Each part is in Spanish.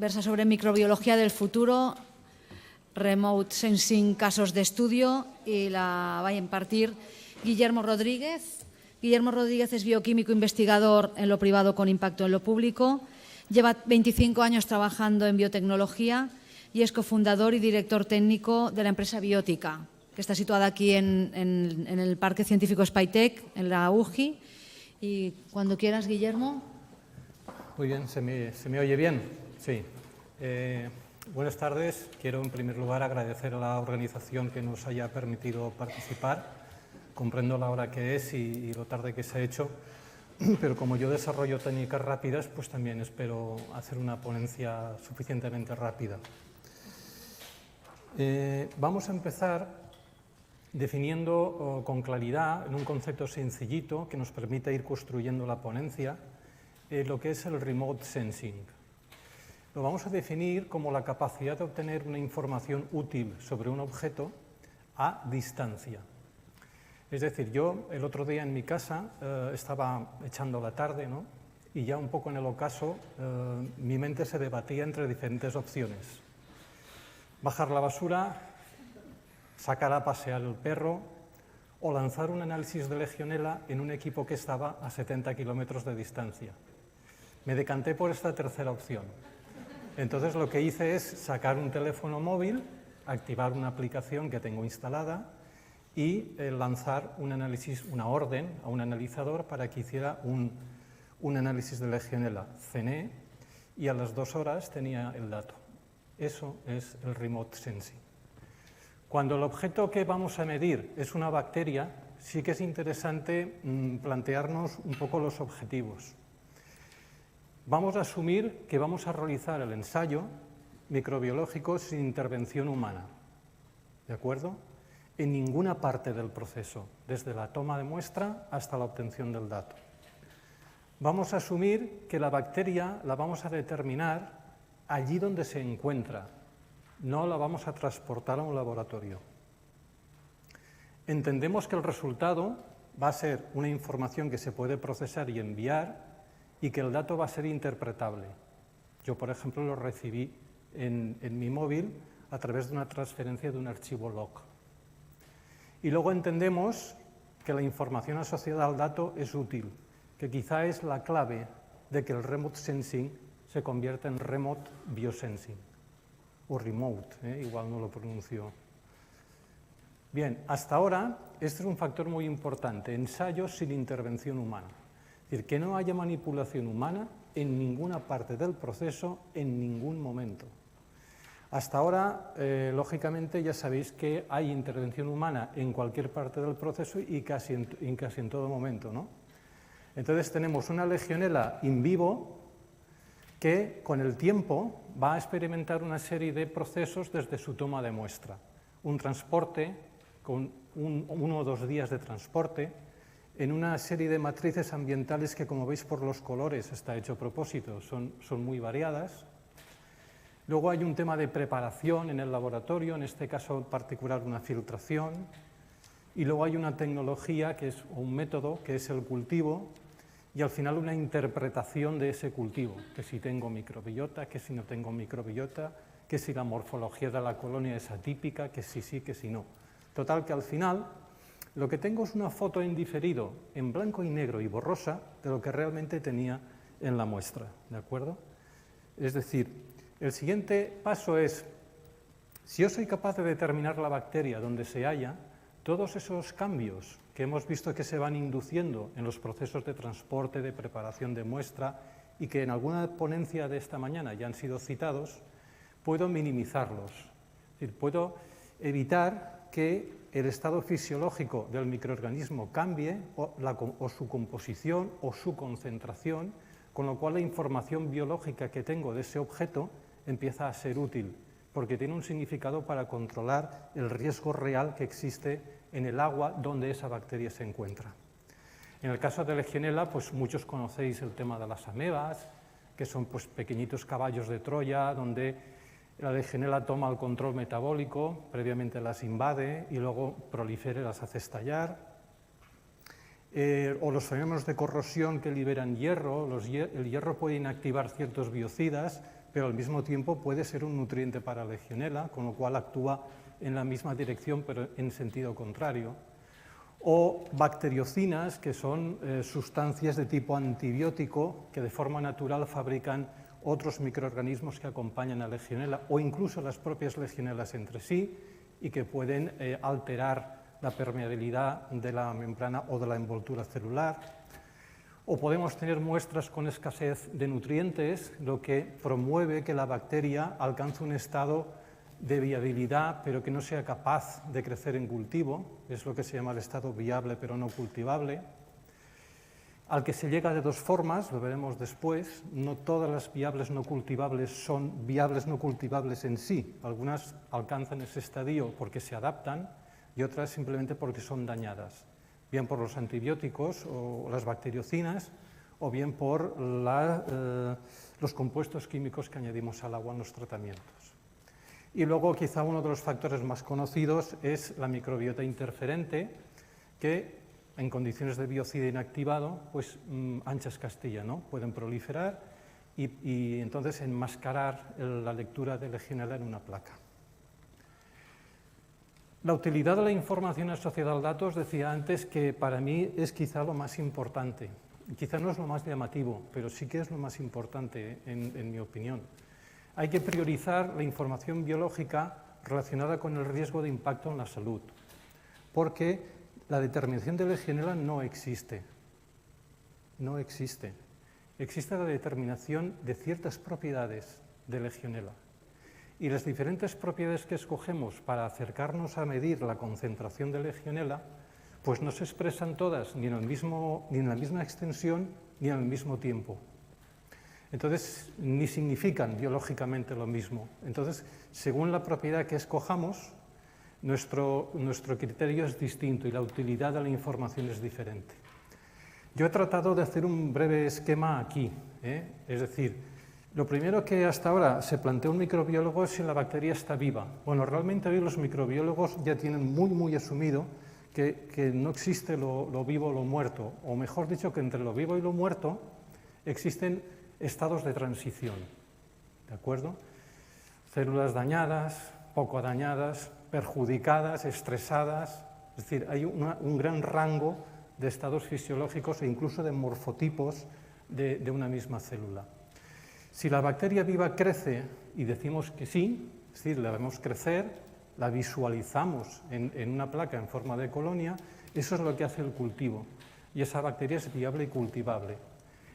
versa sobre microbiología del futuro, Remote Sensing casos de estudio, y la va a impartir Guillermo Rodríguez. Guillermo Rodríguez es bioquímico investigador en lo privado con impacto en lo público. Lleva 25 años trabajando en biotecnología y es cofundador y director técnico de la empresa Biótica, que está situada aquí en el Parque Científico Spytec, en la UGI. Y cuando quieras, Guillermo. Muy bien, ¿se me oye bien? Sí. Buenas tardes. Quiero, en primer lugar, agradecer a la organización que nos haya permitido participar. Comprendo la hora que es y lo tarde que se ha hecho, pero como yo desarrollo técnicas rápidas, pues también espero hacer una ponencia suficientemente rápida. Vamos a empezar definiendo con claridad, en un concepto sencillito que nos permita ir construyendo la ponencia, lo que es el remote sensing. Lo vamos a definir como la capacidad de obtener una información útil sobre un objeto a distancia. Es decir, yo el otro día en mi casa estaba echando la tarde, ¿no? Y ya un poco en el ocaso mi mente se debatía entre diferentes opciones. Bajar la basura, sacar a pasear el perro o lanzar un análisis de Legionella en un equipo que estaba a 70 kilómetros de distancia. Me decanté por esta tercera opción. Entonces lo que hice es sacar un teléfono móvil, activar una aplicación que tengo instalada y lanzar un análisis, una orden a un analizador para que hiciera un análisis de Legionella. Cené y a las 2 horas tenía el dato. Eso es el remote sensing. Cuando el objeto que vamos a medir es una bacteria, sí que es interesante plantearnos un poco los objetivos. Vamos a asumir que vamos a realizar el ensayo microbiológico sin intervención humana, ¿de acuerdo? En ninguna parte del proceso, desde la toma de muestra hasta la obtención del dato. Vamos a asumir que la bacteria la vamos a determinar allí donde se encuentra, no la vamos a transportar a un laboratorio. Entendemos que el resultado va a ser una información que se puede procesar y enviar y que el dato va a ser interpretable. Yo, por ejemplo, lo recibí en mi móvil a través de una transferencia de un archivo log. Y luego entendemos que la información asociada al dato es útil, que quizá es la clave de que el remote sensing se convierta en remote biosensing, o remote, igual no lo pronuncio. Bien, hasta ahora este es un factor muy importante, ensayos sin intervención humana. Es decir, que no haya manipulación humana en ninguna parte del proceso, en ningún momento. Hasta ahora, lógicamente, ya sabéis que hay intervención humana en cualquier parte del proceso y casi en todo momento, ¿no? Entonces tenemos una Legionella in vivo que con el tiempo va a experimentar una serie de procesos desde su toma de muestra. Un transporte, con 1 o 2 días de transporte, en una serie de matrices ambientales que, como veis por los colores, está hecho a propósito, son muy variadas. Luego hay un tema de preparación en el laboratorio, en este caso en particular una filtración. Y luego hay una tecnología, o un método, que es el cultivo, y al final una interpretación de ese cultivo, que si tengo microbiota, que si no tengo microbiota, que si la morfología de la colonia es atípica, que si sí, que si no. Total, que al final lo que tengo es una foto en diferido, en blanco y negro y borrosa, de lo que realmente tenía en la muestra, ¿de acuerdo? Es decir, el siguiente paso es, si yo soy capaz de determinar la bacteria donde se halla, todos esos cambios que hemos visto que se van induciendo en los procesos de transporte, de preparación de muestra y que en alguna ponencia de esta mañana ya han sido citados, puedo minimizarlos. Es decir, puedo evitar que el estado fisiológico del microorganismo cambie o su composición o su concentración, con lo cual la información biológica que tengo de ese objeto empieza a ser útil, porque tiene un significado para controlar el riesgo real que existe en el agua donde esa bacteria se encuentra. En el caso de Legionella, pues muchos conocéis el tema de las amebas, que son pues pequeñitos caballos de Troya, donde la Legionella toma el control metabólico, previamente las invade y luego prolifera y las hace estallar. O los fenómenos de corrosión que liberan hierro, el hierro puede inactivar ciertos biocidas, pero al mismo tiempo puede ser un nutriente para Legionella, con lo cual actúa en la misma dirección, pero en sentido contrario. O bacteriocinas, que son sustancias de tipo antibiótico que de forma natural fabrican otros microorganismos que acompañan a Legionella, o incluso las propias Legionellas entre sí, y que pueden alterar la permeabilidad de la membrana o de la envoltura celular. O podemos tener muestras con escasez de nutrientes, lo que promueve que la bacteria alcance un estado de viabilidad, pero que no sea capaz de crecer en cultivo, es lo que se llama el estado viable pero no cultivable, al que se llega de dos formas, lo veremos después. No todas las viables no cultivables son viables no cultivables en sí, algunas alcanzan ese estadio porque se adaptan y otras simplemente porque son dañadas, bien por los antibióticos o las bacteriocinas, o bien por los compuestos químicos que añadimos al agua en los tratamientos. Y luego quizá uno de los factores más conocidos es la microbiota interferente, que en condiciones de biocida inactivado, pues anchas Castilla, ¿no? Pueden proliferar y entonces enmascarar la lectura de Legionella en una placa. La utilidad de la información asociada al dato, os decía antes que para mí es quizá lo más importante. Quizá no es lo más llamativo, pero sí que es lo más importante en mi opinión. Hay que priorizar la información biológica relacionada con el riesgo de impacto en la salud, porque la determinación de Legionella no existe. No existe. Existe la determinación de ciertas propiedades de Legionella. Y las diferentes propiedades que escogemos para acercarnos a medir la concentración de Legionella, pues no se expresan todas ni en la misma extensión ni en el mismo tiempo. Entonces, ni significan biológicamente lo mismo. Entonces, según la propiedad que escojamos, nuestro criterio es distinto y la utilidad de la información es diferente. Yo he tratado de hacer un breve esquema aquí, es decir, lo primero que hasta ahora se plantea un microbiólogo es si la bacteria está viva. Bueno, realmente hoy los microbiólogos ya tienen muy asumido que no existe lo vivo o lo muerto, o mejor dicho, que entre lo vivo y lo muerto existen estados de transición, ¿de acuerdo? Células dañadas, poco dañadas, perjudicadas, estresadas, es decir, hay un gran rango de estados fisiológicos e incluso de morfotipos de una misma célula. Si la bacteria viva crece, y decimos que sí, es decir, la vemos crecer, la visualizamos en una placa en forma de colonia, eso es lo que hace el cultivo, y esa bacteria es viable y cultivable.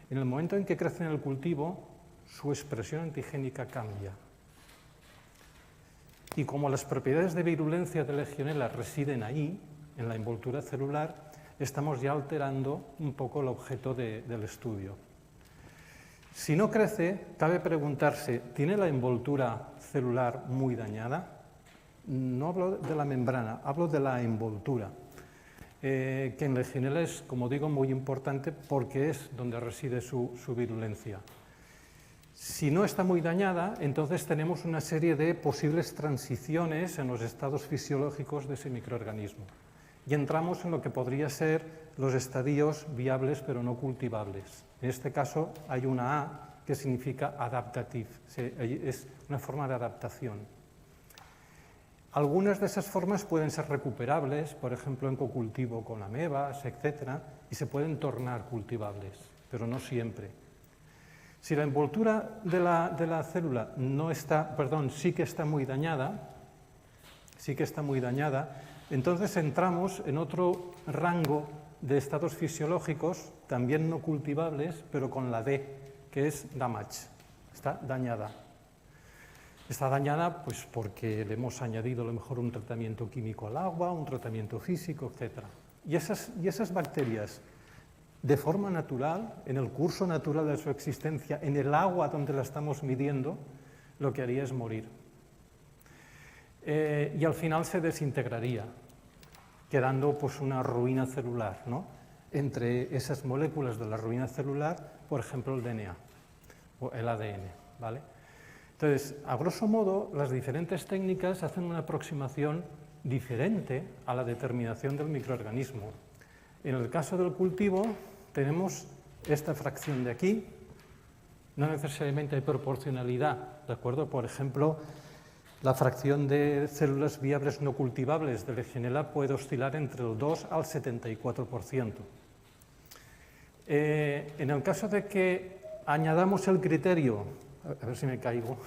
En el momento en que crece en el cultivo, su expresión antigénica cambia. Y como las propiedades de virulencia de Legionella residen ahí, en la envoltura celular, estamos ya alterando un poco el objeto del estudio. Si no crece, cabe preguntarse, ¿tiene la envoltura celular muy dañada? No hablo de la membrana, hablo de la envoltura, que en Legionella es, como digo, muy importante porque es donde reside su virulencia. Si no está muy dañada, entonces tenemos una serie de posibles transiciones en los estados fisiológicos de ese microorganismo. Y entramos en lo que podría ser los estadios viables pero no cultivables. En este caso hay una A que significa adaptative, es una forma de adaptación. Algunas de esas formas pueden ser recuperables, por ejemplo en cocultivo con amebas, etc., y se pueden tornar cultivables, pero no siempre. Si la envoltura de la célula sí que está muy dañada, entonces entramos en otro rango de estados fisiológicos, también no cultivables, pero con la D, que es damage, está dañada. Está dañada pues, porque le hemos añadido a lo mejor un tratamiento químico al agua, un tratamiento físico, etc. Y esas bacterias, de forma natural, en el curso natural de su existencia, en el agua donde la estamos midiendo, lo que haría es morir. Y al final se desintegraría, quedando pues, una ruina celular, ¿no? Entre esas moléculas de la ruina celular, por ejemplo, el DNA o el ADN, ¿vale? Entonces, a grosso modo, las diferentes técnicas hacen una aproximación diferente a la determinación del microorganismo. En el caso del cultivo, tenemos esta fracción de aquí, No necesariamente hay proporcionalidad, ¿de acuerdo? Por ejemplo, la fracción de células viables no cultivables de Legionella puede oscilar entre el 2 al 74%. En el caso de que añadamos el criterio, a ver si me caigo,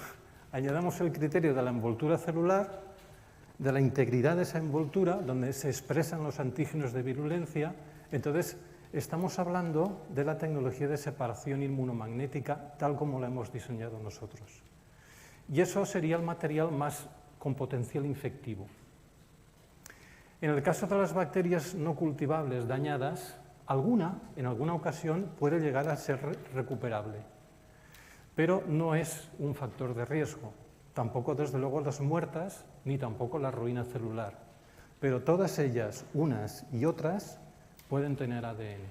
añadamos el criterio de la envoltura celular, de la integridad de esa envoltura, donde se expresan los antígenos de virulencia, entonces estamos hablando de la tecnología de separación inmunomagnética tal como la hemos diseñado nosotros. Y eso sería el material más con potencial infectivo. En el caso de las bacterias no cultivables dañadas, en alguna ocasión puede llegar a ser recuperable, pero no es un factor de riesgo. Tampoco, desde luego, las muertas, ni tampoco la ruina celular. Pero todas ellas, unas y otras, pueden tener ADN.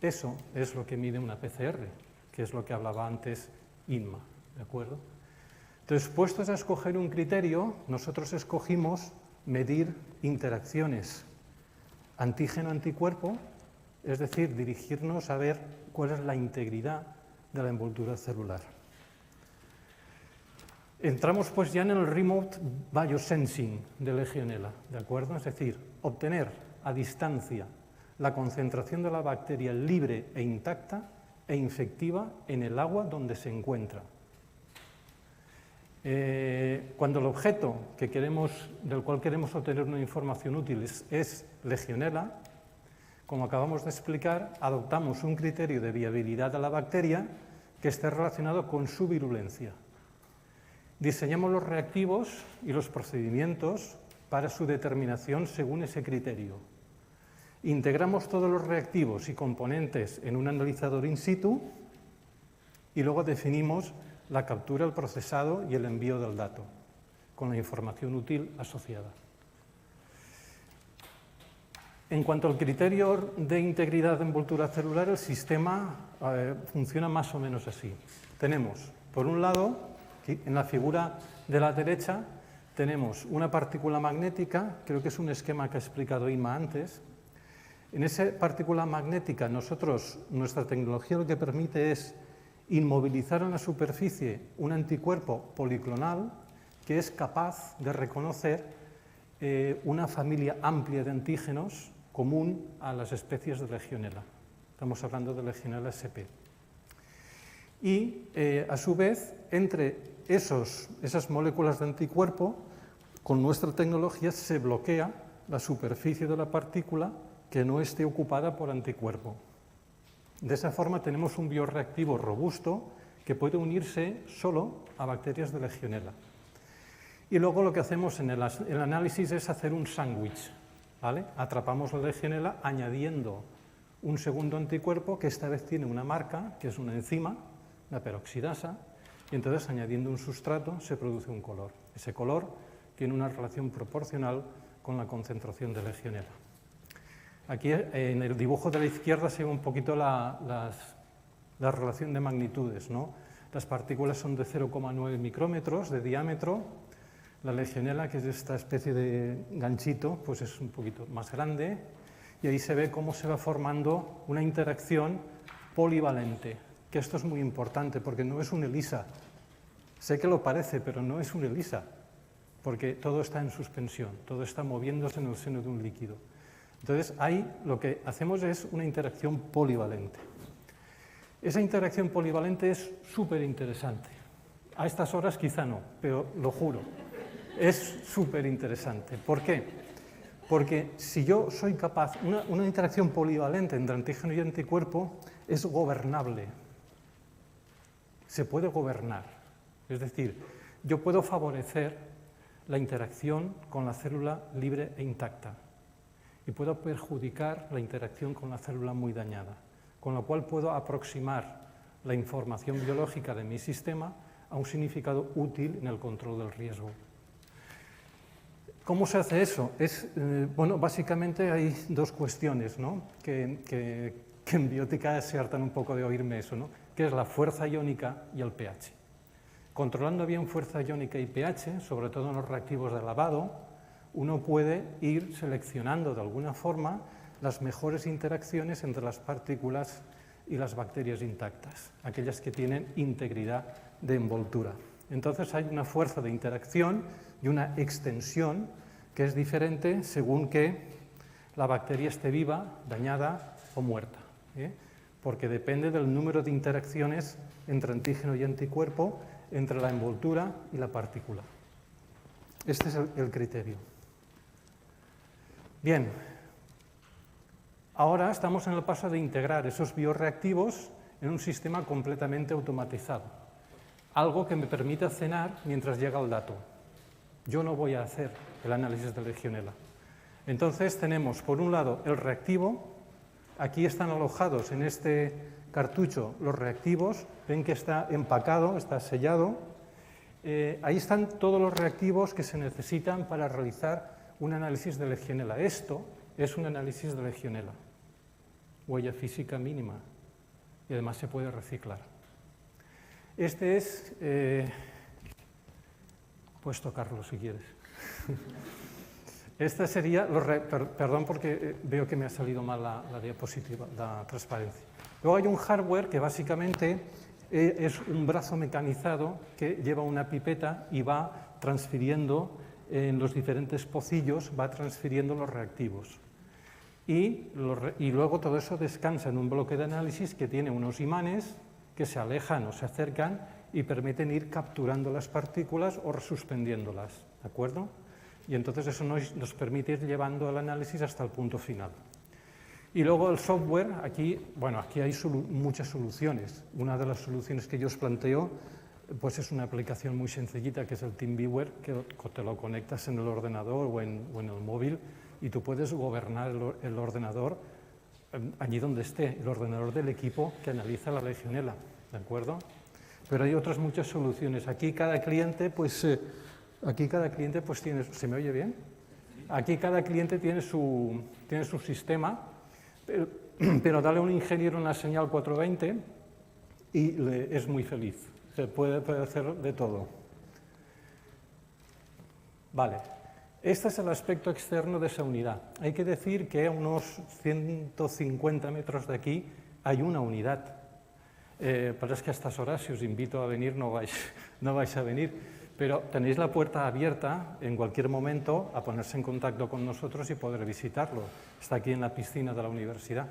Eso es lo que mide una PCR, que es lo que hablaba antes Inma, ¿de acuerdo? Entonces, puestos a escoger un criterio, nosotros escogimos medir interacciones antígeno-anticuerpo, es decir, dirigirnos a ver cuál es la integridad de la envoltura celular. Entramos pues ya en el remote biosensing de Legionella, ¿de acuerdo? Es decir, obtener a distancia la concentración de la bacteria libre e intacta e infectiva en el agua donde se encuentra. Cuando el objeto del cual queremos obtener una información útil es Legionella, como acabamos de explicar, adoptamos un criterio de viabilidad de la bacteria que esté relacionado con su virulencia. Diseñamos los reactivos y los procedimientos para su determinación según ese criterio. Integramos todos los reactivos y componentes en un analizador in situ y luego definimos la captura, el procesado y el envío del dato, con la información útil asociada. En cuanto al criterio de integridad de envoltura celular, el sistema funciona más o menos así. Tenemos, por un lado, en la figura de la derecha, tenemos una partícula magnética, creo que es un esquema que ha explicado Inma antes. En esa partícula magnética, nuestra tecnología lo que permite es inmovilizar en la superficie un anticuerpo policlonal que es capaz de reconocer una familia amplia de antígenos común a las especies de Legionella. Estamos hablando de Legionella sp. Y, a su vez, entre esas moléculas de anticuerpo, con nuestra tecnología se bloquea la superficie de la partícula que no esté ocupada por anticuerpo. De esa forma tenemos un bioreactivo robusto que puede unirse solo a bacterias de Legionella. Y luego lo que hacemos en el análisis es hacer un sándwich, ¿vale? Atrapamos la Legionella añadiendo un segundo anticuerpo que esta vez tiene una marca, que es una enzima, la peroxidasa, y entonces añadiendo un sustrato se produce un color. Ese color tiene una relación proporcional con la concentración de Legionella. Aquí en el dibujo de la izquierda se ve un poquito la relación de magnitudes, ¿no? Las partículas son de 0,9 micrómetros de diámetro. La Legionella, que es esta especie de ganchito, pues es un poquito más grande. Y ahí se ve cómo se va formando una interacción polivalente, que esto es muy importante porque no es un ELISA. Sé que lo parece, pero no es un ELISA, porque todo está en suspensión, todo está moviéndose en el seno de un líquido. Entonces, ahí lo que hacemos es una interacción polivalente. Esa interacción polivalente es súper interesante. A estas horas quizá no, pero lo juro, es súper interesante. ¿Por qué? Porque si yo soy capaz, una interacción polivalente entre antígeno y anticuerpo es gobernable. Se puede gobernar. Es decir, yo puedo favorecer la interacción con la célula libre e intacta y puedo perjudicar la interacción con la célula muy dañada, con lo cual puedo aproximar la información biológica de mi sistema a un significado útil en el control del riesgo. ¿Cómo se hace eso? Bueno, básicamente hay dos cuestiones, ¿no? que en biótica se hartan un poco de oírme eso, ¿no? Que es la fuerza iónica y el pH. Controlando bien fuerza iónica y pH, sobre todo en los reactivos de lavado, uno puede ir seleccionando de alguna forma las mejores interacciones entre las partículas y las bacterias intactas, aquellas que tienen integridad de envoltura. Entonces hay una fuerza de interacción y una extensión que es diferente según que la bacteria esté viva, dañada o muerta, porque depende del número de interacciones entre antígeno y anticuerpo, entre la envoltura y la partícula. Este es el criterio. Bien, ahora estamos en el paso de integrar esos bioreactivos en un sistema completamente automatizado, algo que me permita cenar mientras llega el dato. Yo no voy a hacer el análisis de Legionella. Entonces tenemos, por un lado, el reactivo. Aquí están alojados en este cartucho los reactivos. Ven que está empacado, está sellado. Ahí están todos los reactivos que se necesitan para realizar un análisis de Legionella. Esto es un análisis de Legionella. Huella física mínima. Y además se puede reciclar. Este es... puedes tocarlo si quieres. Esta sería, perdón porque veo que me ha salido mal la diapositiva, la transparencia. Luego hay un hardware que básicamente es un brazo mecanizado que lleva una pipeta y va transfiriendo en los diferentes pocillos, va transfiriendo los reactivos. Y luego todo eso descansa en un bloque de análisis que tiene unos imanes que se alejan o se acercan y permiten ir capturando las partículas o suspendiéndolas, ¿de acuerdo? Y entonces eso nos permite ir llevando el análisis hasta el punto final. Y luego el software, aquí hay muchas soluciones. Una de las soluciones que yo os planteo pues es una aplicación muy sencillita que es el TeamViewer, que te lo conectas en el ordenador o en el móvil y tú puedes gobernar el ordenador allí donde esté, el ordenador del equipo que analiza la Legionella, ¿de acuerdo? Pero hay otras muchas soluciones. Aquí cada cliente pues tiene... ¿Se me oye bien? Aquí cada cliente tiene su sistema, pero dale a un ingeniero una señal 420 y es muy feliz. Se puede hacer de todo. Vale. Este es el aspecto externo de esa unidad. Hay que decir que a unos 150 metros de aquí hay una unidad. Pero es que a estas horas, si os invito a venir, no vais a venir. Pero tenéis la puerta abierta en cualquier momento a ponerse en contacto con nosotros y poder visitarlo. Está aquí en la piscina de la universidad.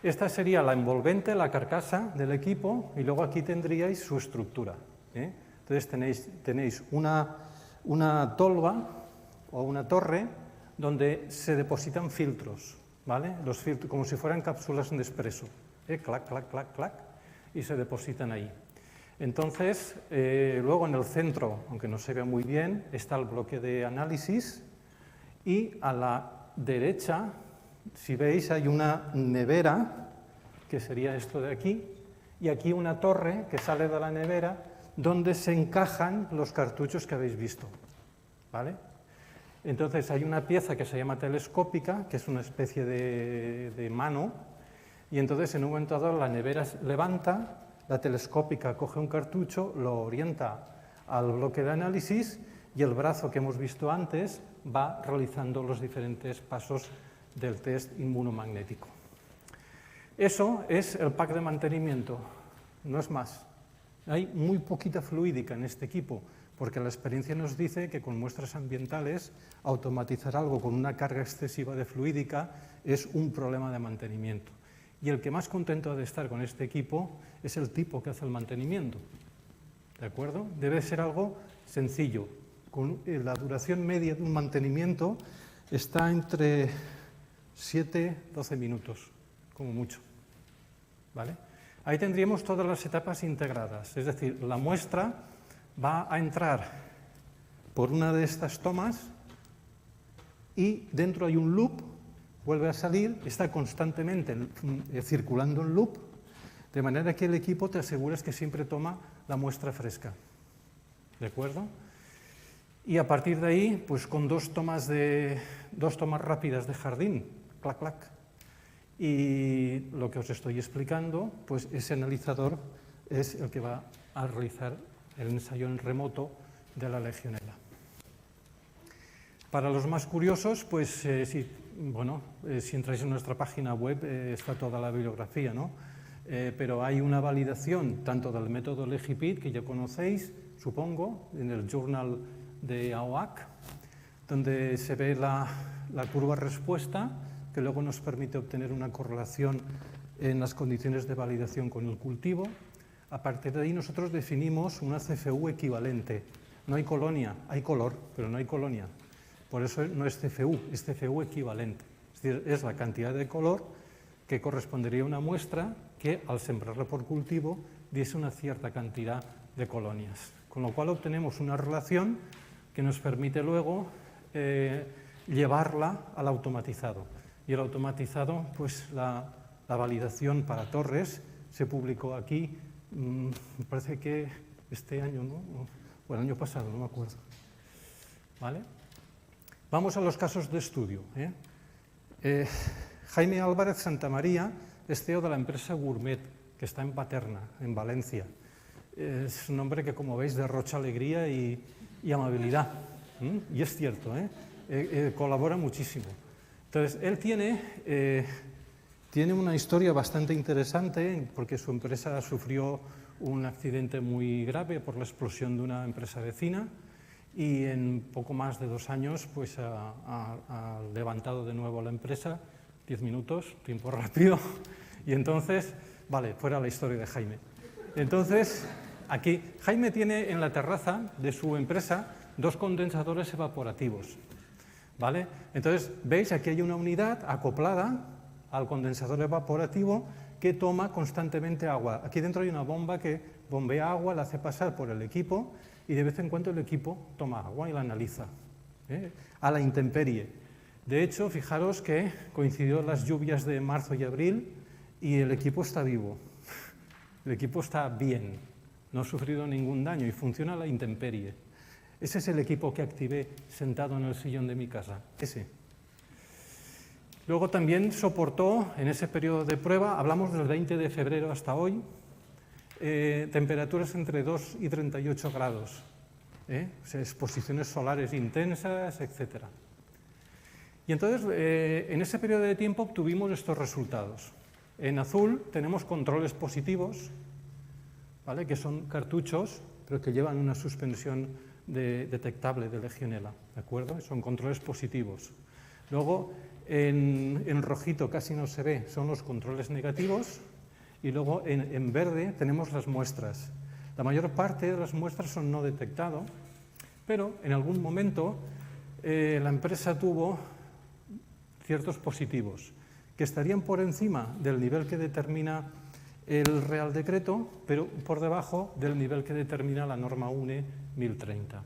Esta sería la envolvente, la carcasa del equipo, y luego aquí tendríais su estructura. Entonces tenéis una tolva o una torre donde se depositan filtros, ¿vale? Los filtros, como si fueran cápsulas de espresso. Clac, clac, clac, clac, y se depositan ahí. Entonces, luego en el centro, aunque no se vea muy bien, está el bloque de análisis y a la derecha, si veis, hay una nevera, que sería esto de aquí, y aquí una torre que sale de la nevera donde se encajan los cartuchos que habéis visto, ¿vale? Entonces hay una pieza que se llama telescópica, que es una especie de mano, y entonces en un momento dado la nevera levanta, la telescópica coge un cartucho, lo orienta al bloque de análisis y el brazo que hemos visto antes va realizando los diferentes pasos del test inmunomagnético. Eso es el pack de mantenimiento, no es más. Hay muy poquita fluídica en este equipo, porque la experiencia nos dice que con muestras ambientales automatizar algo con una carga excesiva de fluídica es un problema de mantenimiento. Y el que más contento ha de estar con este equipo es el tipo que hace el mantenimiento. ¿De acuerdo? Debe ser algo sencillo. La duración media de un mantenimiento está entre 7 y 12 minutos, como mucho. ¿Vale? Ahí tendríamos todas las etapas integradas. Es decir, la muestra va a entrar por una de estas tomas y dentro hay un loop, vuelve a salir, está constantemente circulando en loop, de manera que el equipo te aseguras que siempre toma la muestra fresca. ¿De acuerdo? Y a partir de ahí, pues con dos tomas rápidas de jardín, clac, clac. Y lo que os estoy explicando, pues ese analizador es el que va a realizar el ensayo en remoto de la Legionella. Para los más curiosos, pues si entráis en nuestra página web está toda la bibliografía, ¿no? pero hay una validación tanto del método Legipit, que ya conocéis, supongo, en el journal de AOAC, donde se ve la curva respuesta, que luego nos permite obtener una correlación en las condiciones de validación con el cultivo. A partir de ahí nosotros definimos una CFU equivalente. No hay colonia, hay color, pero no hay colonia. Por eso no es CFU, es CFU equivalente. Es decir, es la cantidad de color que correspondería a una muestra que al sembrarla por cultivo diese una cierta cantidad de colonias. Con lo cual obtenemos una relación que nos permite luego llevarla al automatizado. Y el automatizado, pues la validación para torres se publicó aquí, me parece que este año, ¿no? O el año pasado, no me acuerdo. ¿Vale? Vamos a los casos de estudio. Jaime Álvarez Santamaría es CEO de la empresa Gourmet, que está en Paterna, en Valencia. Es un hombre que, como veis, derrocha alegría y amabilidad. Y es cierto, colabora muchísimo. Entonces, él tiene una historia bastante interesante porque su empresa sufrió un accidente muy grave por la explosión de una empresa vecina y en poco más de 2 años pues, ha levantado de nuevo la empresa, 10 minutos, tiempo rápido, y entonces, vale, fuera la historia de Jaime. Entonces, aquí, Jaime tiene en la terraza de su empresa 2 condensadores evaporativos, ¿vale? Entonces, veis, aquí hay una unidad acoplada al condensador evaporativo que toma constantemente agua. Aquí dentro hay una bomba que bombea agua, la hace pasar por el equipo y de vez en cuando el equipo toma agua y la analiza, a la intemperie. De hecho, fijaros que coincidió las lluvias de marzo y abril y el equipo está vivo. El equipo está bien, no ha sufrido ningún daño y funciona a la intemperie. Ese es el equipo que activé sentado en el sillón de mi casa, ese. Luego también soportó, en ese periodo de prueba, hablamos del 20 de febrero hasta hoy, temperaturas entre 2 y 38 grados, o sea, exposiciones solares intensas, etc. Y entonces, en ese periodo de tiempo obtuvimos estos resultados. En azul tenemos controles positivos, ¿vale? Que son cartuchos, pero que llevan una suspensión detectable de Legionella, ¿de acuerdo? Son controles positivos. Luego, en rojito casi no se ve, son los controles negativos, y luego en verde tenemos las muestras. La mayor parte de las muestras son no detectado, pero en algún momento la empresa tuvo ciertos positivos que estarían por encima del nivel que determina el Real Decreto, pero por debajo del nivel que determina la norma UNE 1030.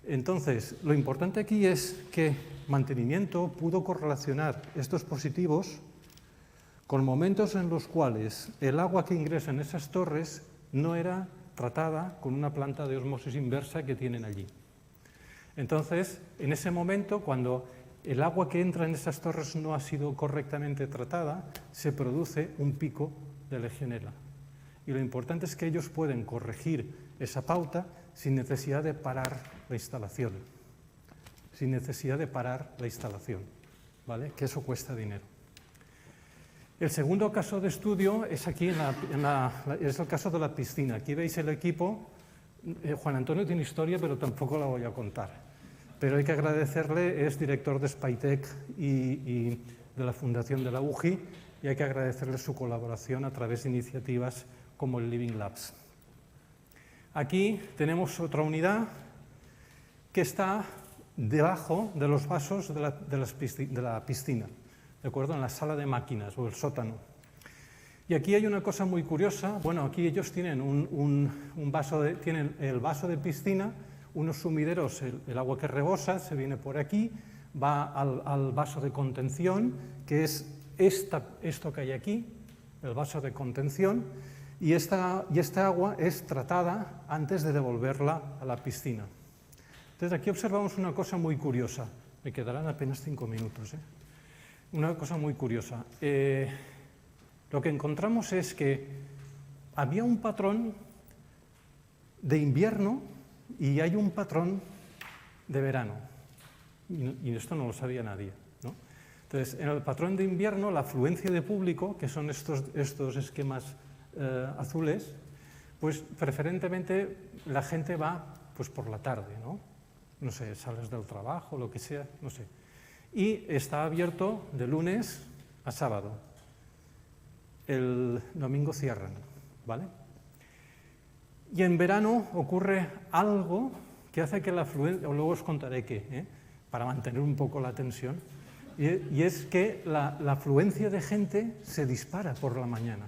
Entonces, lo importante aquí es que mantenimiento pudo correlacionar estos positivos con momentos en los cuales el agua que ingresa en esas torres no era tratada con una planta de ósmosis inversa que tienen allí. Entonces, en ese momento, cuando el agua que entra en esas torres no ha sido correctamente tratada, se produce un pico de Legionella. Y lo importante es que ellos pueden corregir esa pauta sin necesidad de parar la instalación. Sin necesidad de parar la instalación, ¿vale? Que eso cuesta dinero. El segundo caso de estudio es aquí, es el caso de la piscina. Aquí veis el equipo. Juan Antonio tiene historia, pero tampoco la voy a contar. Pero hay que agradecerle, es director de Spytech y de la Fundación de la UGI, y hay que agradecerle su colaboración a través de iniciativas como el Living Labs. Aquí tenemos otra unidad que está debajo de los vasos de la piscina, ¿de acuerdo? En la sala de máquinas o el sótano. Y aquí hay una cosa muy curiosa. Bueno, aquí ellos tienen tienen el vaso de piscina, unos sumideros, el agua que rebosa se viene por aquí, va al vaso de contención, que es esto que hay aquí, el vaso de contención, y esta agua es tratada antes de devolverla a la piscina. Entonces aquí observamos una cosa muy curiosa. Me quedarán apenas 5 minutos. Una cosa muy curiosa. Lo que encontramos es que había un patrón de invierno y hay un patrón de verano. Y esto no lo sabía nadie, ¿no? Entonces, en el patrón de invierno, la afluencia de público, que son estos esquemas azules, pues preferentemente la gente va pues, por la tarde, ¿no? No sé, sales del trabajo, lo que sea, no sé. Y está abierto de lunes a sábado. El domingo cierran, ¿vale? Y en verano ocurre algo que hace que la afluencia, o luego os contaré qué, para mantener un poco la tensión, y es que la afluencia de gente se dispara por la mañana,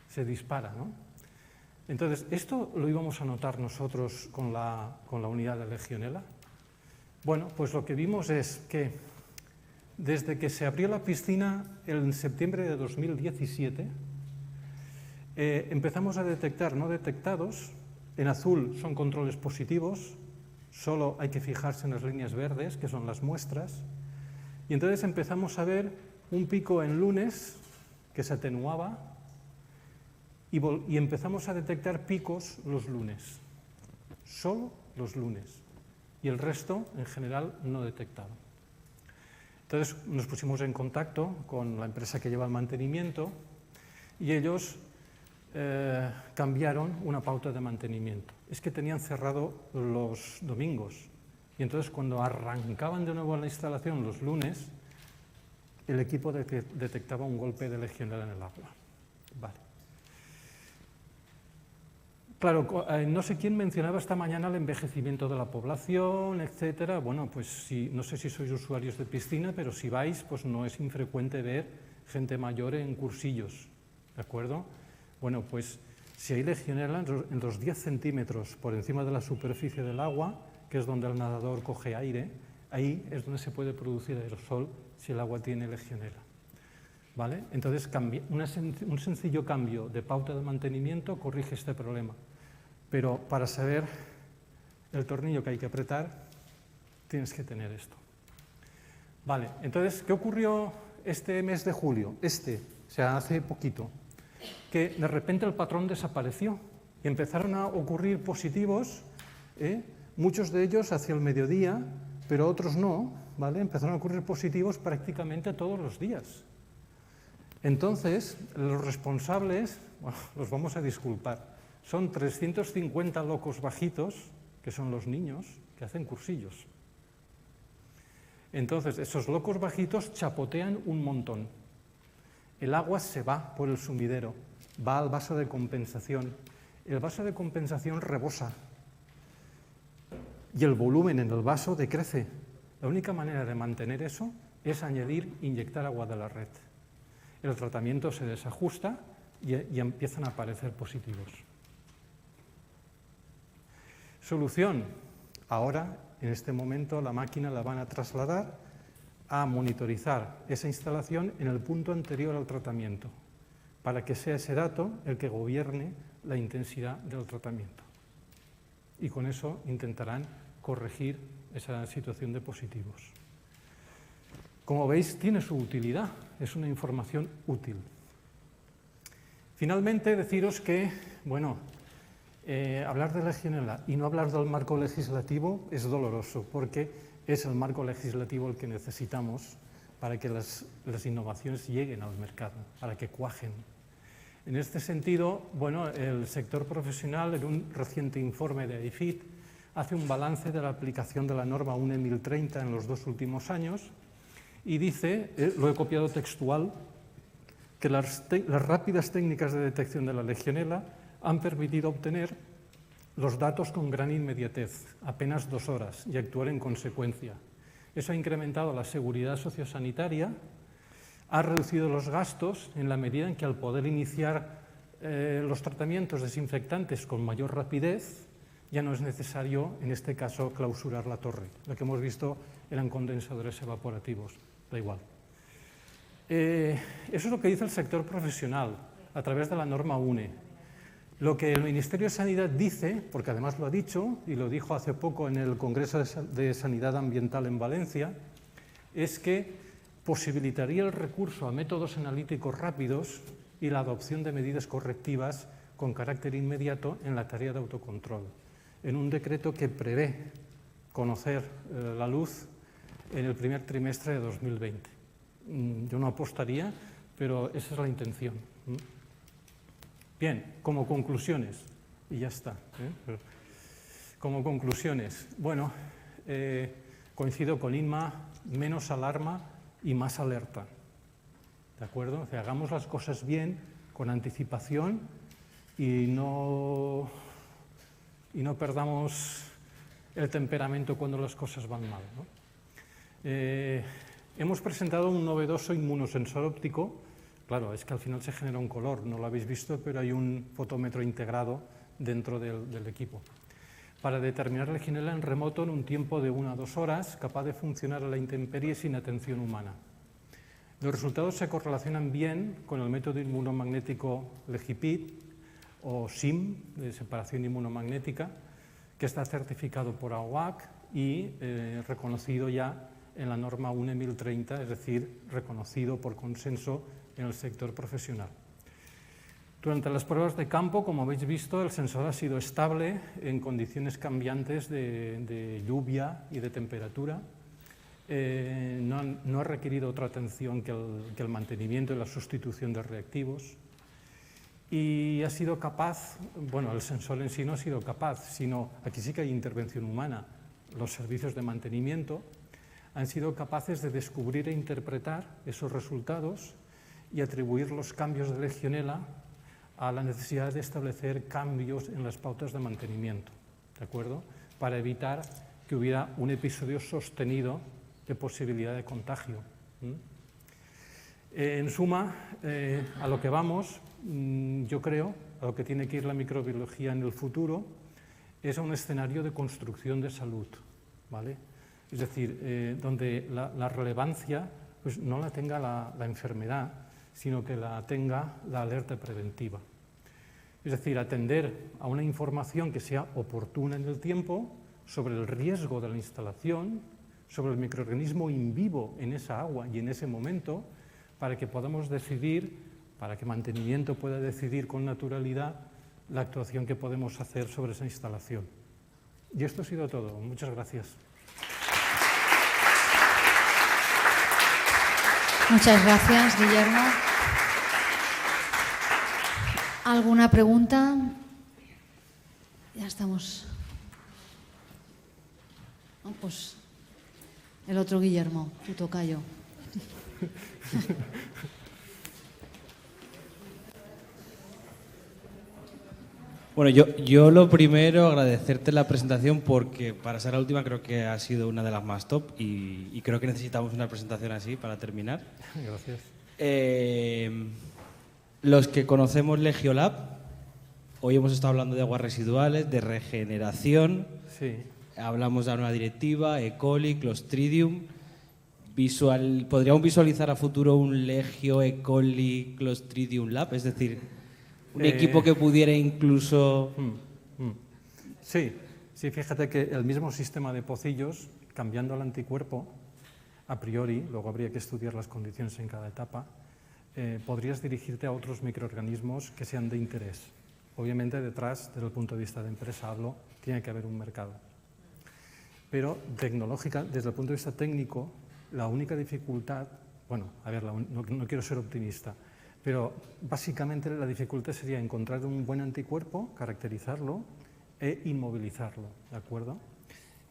se dispara, ¿no? Entonces, esto lo íbamos a notar nosotros con la unidad de Legionela. Bueno, pues lo que vimos es que desde que se abrió la piscina en septiembre de 2017, empezamos a detectar no detectados. En azul son controles positivos, solo hay que fijarse en las líneas verdes, que son las muestras. Y entonces empezamos a ver un pico en lunes que se atenuaba y empezamos a detectar picos los lunes, solo los lunes, y el resto en general no detectado. Entonces nos pusimos en contacto con la empresa que lleva el mantenimiento y ellos cambiaron una pauta de mantenimiento. Es que tenían cerrado los domingos y entonces cuando arrancaban de nuevo la instalación los lunes, el equipo detectaba un golpe de Legionela en el agua. Vale. Claro, no sé quién mencionaba esta mañana el envejecimiento de la población, etcétera. Bueno, pues no sé si sois usuarios de piscina, pero si vais, pues no es infrecuente ver gente mayor en cursillos, ¿de acuerdo? Bueno, pues si hay Legionela en los 10 centímetros por encima de la superficie del agua, que es donde el nadador coge aire, ahí es donde se puede producir aerosol si el agua tiene Legionela. ¿Vale? Entonces, un sencillo cambio de pauta de mantenimiento corrige este problema. Pero para saber el tornillo que hay que apretar, tienes que tener esto. Vale, entonces, ¿qué ocurrió este mes de julio? O sea, hace poquito, que de repente el patrón desapareció y empezaron a ocurrir positivos, muchos de ellos hacia el mediodía, pero otros no, ¿vale? Empezaron a ocurrir positivos prácticamente todos los días. Entonces, los responsables, bueno, los vamos a disculpar, son 350 locos bajitos, que son los niños, que hacen cursillos. Entonces, esos locos bajitos chapotean un montón. El agua se va por el sumidero, va al vaso de compensación. El vaso de compensación rebosa y el volumen en el vaso decrece. La única manera de mantener eso es inyectar agua de la red. El tratamiento se desajusta y empiezan a aparecer positivos. Solución. Ahora, en este momento, la máquina la van a trasladar a monitorizar esa instalación en el punto anterior al tratamiento, para que sea ese dato el que gobierne la intensidad del tratamiento. Y con eso intentarán corregir esa situación de positivos. Como veis, tiene su utilidad, es una información útil. Finalmente, deciros que, bueno, hablar de Legionela y no hablar del marco legislativo es doloroso, porque es el marco legislativo el que necesitamos para que las innovaciones lleguen al mercado, para que cuajen. En este sentido, bueno, el sector profesional, en un reciente informe de AIFIT, hace un balance de la aplicación de la norma UNE 1030 en los 2 últimos años y dice, lo he copiado textual, que las rápidas técnicas de detección de la Legionela han permitido obtener los datos con gran inmediatez, apenas 2 horas, y actuar en consecuencia. Eso ha incrementado la seguridad sociosanitaria, ha reducido los gastos en la medida en que al poder iniciar los tratamientos desinfectantes con mayor rapidez, ya no es necesario, en este caso, clausurar la torre. Lo que hemos visto eran condensadores evaporativos, da igual. Eso es lo que dice el sector profesional a través de la norma UNE. Lo que el Ministerio de Sanidad dice, porque además lo ha dicho y lo dijo hace poco en el Congreso de Sanidad Ambiental en Valencia, es que posibilitaría el recurso a métodos analíticos rápidos y la adopción de medidas correctivas con carácter inmediato en la tarea de autocontrol, en un decreto que prevé conocer la luz en el primer trimestre de 2020. Yo no apostaría, pero esa es la intención. Bien, como conclusiones, y ya está. Como conclusiones, bueno, coincido con Inma, menos alarma y más alerta. ¿De acuerdo? O sea, hagamos las cosas bien, con anticipación y no perdamos el temperamento cuando las cosas van mal, ¿no? Hemos presentado un novedoso inmunosensor óptico. Claro, es que al final se genera un color, no lo habéis visto, pero hay un fotómetro integrado dentro del equipo para determinar Legionela en remoto en un tiempo de 1 a 2 horas, capaz de funcionar a la intemperie sin atención humana. Los resultados se correlacionan bien con el método inmunomagnético Legipit o SIM, de separación inmunomagnética, que está certificado por AOAC y reconocido ya en la norma UNE 1030, es decir, reconocido por consenso en el sector profesional. Durante las pruebas de campo, como habéis visto, el sensor ha sido estable en condiciones cambiantes de lluvia y de temperatura. No ha requerido otra atención que el mantenimiento y la sustitución de reactivos. Y ha sido capaz, bueno, el sensor en sí no ha sido capaz, sino aquí sí que hay intervención humana. Los servicios de mantenimiento han sido capaces de descubrir e interpretar esos resultados y atribuir los cambios de Legionela a la necesidad de establecer cambios en las pautas de mantenimiento, ¿de acuerdo? Para evitar que hubiera un episodio sostenido de posibilidad de contagio. En suma, a lo que vamos, yo creo, a lo que tiene que ir la microbiología en el futuro, es a un escenario de construcción de salud, ¿vale? Es decir, donde la relevancia pues, no la tenga la enfermedad, sino que la tenga la alerta preventiva. Es decir, atender a una información que sea oportuna en el tiempo sobre el riesgo de la instalación, sobre el microorganismo in vivo en esa agua y en ese momento, para que podamos decidir, para que mantenimiento pueda decidir con naturalidad la actuación que podemos hacer sobre esa instalación. Y esto ha sido todo. Muchas gracias. Muchas gracias, Guillermo. ¿Alguna pregunta? Ya estamos. Oh, pues el otro Guillermo, tu tocayo. Bueno, yo lo primero agradecerte la presentación porque para ser la última creo que ha sido una de las más top y creo que necesitamos una presentación así para terminar. Gracias. Los que conocemos Legiolab, hoy hemos estado hablando de aguas residuales, de regeneración, Sí. hablamos de la nueva directiva, E. coli, Clostridium. ¿Podríamos visualizar a futuro un Legio, E. coli, Clostridium Lab? Es decir, un equipo que pudiera incluso... Sí, fíjate que el mismo sistema de pocillos, cambiando el anticuerpo, a priori, luego habría que estudiar las condiciones en cada etapa, podrías dirigirte a otros microorganismos que sean de interés. Obviamente detrás, desde el punto de vista de empresa, tiene que haber un mercado. Pero tecnológica, desde el punto de vista técnico, la única dificultad, bueno, a ver, no quiero ser optimista, pero básicamente la dificultad sería encontrar un buen anticuerpo, caracterizarlo e inmovilizarlo, ¿de acuerdo?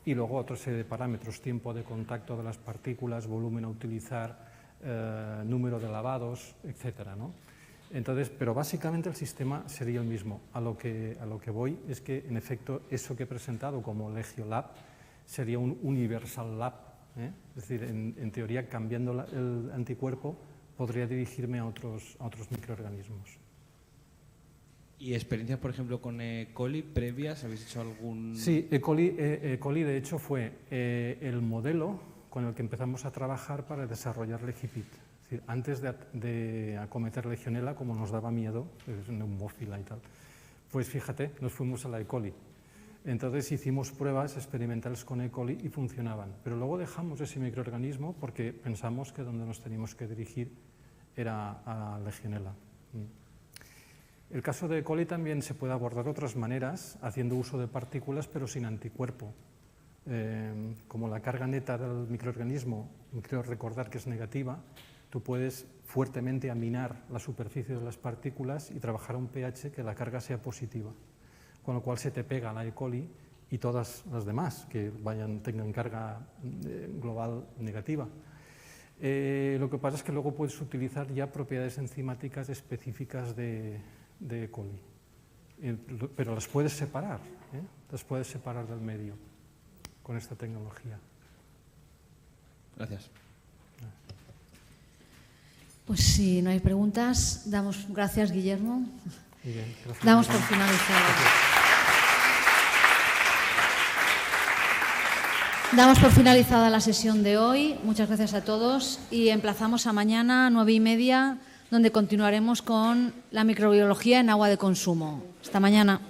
Y luego otra serie de parámetros, tiempo de contacto de las partículas, volumen a utilizar, número de lavados, etcétera, ¿no? Entonces, pero básicamente el sistema sería el mismo. A lo que voy es que, en efecto, eso que he presentado como Legiolab sería un Universal Lab, ¿eh? Es decir, en teoría, cambiando el anticuerpo, podría dirigirme a otros microorganismos. ¿Y experiencias, por ejemplo, con E. coli previas? ¿Habéis hecho algún...? Sí, E. coli de hecho fue el modelo con el que empezamos a trabajar para desarrollar Legipit. Es decir, antes de acometer Legionela, como nos daba miedo, es neumófila y tal, pues fíjate, nos fuimos a la E. coli. Entonces hicimos pruebas experimentales con E. coli y funcionaban. Pero luego dejamos ese microorganismo porque pensamos que donde nos teníamos que dirigir era a Legionela. El caso de E. coli también se puede abordar de otras maneras, haciendo uso de partículas pero sin anticuerpo. Como la carga neta del microorganismo, creo recordar que es negativa, tú puedes fuertemente aminar la superficie de las partículas y trabajar a un pH que la carga sea positiva, con lo cual se te pega la E. coli y todas las demás que tengan carga global negativa. Lo que pasa es que luego puedes utilizar ya propiedades enzimáticas específicas de E. coli, pero las puedes separar, las puedes separar del medio con esta tecnología. Gracias. Pues si no hay preguntas, damos gracias, Guillermo. Muy bien, gracias. Damos por finalizada. Damos por finalizada la sesión de hoy. Muchas gracias a todos y emplazamos a mañana 9:30, donde continuaremos con la microbiología en agua de consumo. Hasta mañana.